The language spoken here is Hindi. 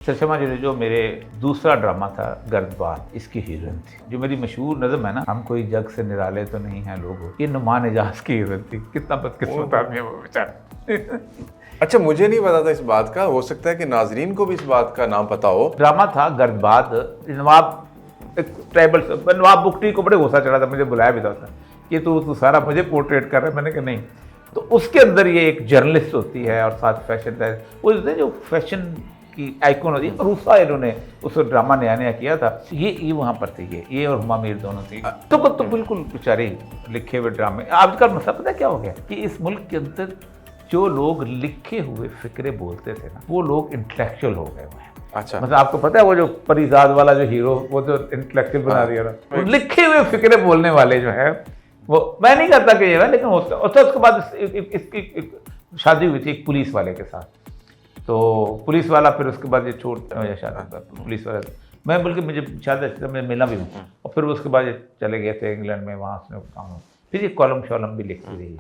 शर्मा जी ने जो मेरे दूसरा ड्रामा था गर्दबाद, इसकी हीरोइन थी। जो मेरी मशहूर नज़म है ना, हम कोई जग से निराले तो नहीं है लोगों, ये नुमान एजाज की हीरोइन थी। कितना बदकिस्मत आदमी है वो बेचारा। अच्छा, मुझे नहीं पता था इस बात का। हो सकता है कि नाजरीन को भी इस बात का नाम पता हो। ड्रामा था गर्दबाद। नवाब एक ट्राइबल नवाब बुकटी को बड़े गुस्सा चढ़ा था, मुझे बुलाया भी था कि तू सारा मुझे पोर्ट्रेट कर रहा है। मैंने कहा नहीं। तो उसके अंदर ये एक जर्नलिस्ट होती है और साथ फैशन वो जो फैशन की आइकॉन होती है, और उसका इन्होंने उस ड्रामा नया किया था। ये वहाँ पर थी, ये और हुमा मीर दोनों थी। तो बिल्कुल बेचारे लिखे हुए ड्रामे। आजकल मसला पता क्या हो गया कि इस मुल्क के अंदर जो लोग लिखे हुए फिक्रे बोलते थे ना, वो लोग इंटेलेक्चुअल हो गए हुए हैं। अच्छा, मतलब आपको पता है वो जो परिजाद वाला जो हीरो, वो जो इंटेलेक्चुअल बना दिया था, वो लिखे हुए फिक्रे बोलने वाले जो है, वो मैं नहीं करता कि ये है, लेकिन होता। उसके बाद इसकी शादी हुई थी एक पुलिस वाले के साथ। तो पुलिस वाला फिर उसके बाद ये छोड़ शादी पुलिस वाला, मैं बल्कि मुझे शायद मैं मिला भी हूँ। और फिर उसके बाद ये चले गए थे इंग्लैंड में, वहाँ उसने काम, फिर ये कॉलम शॉलम भी लिखती रही।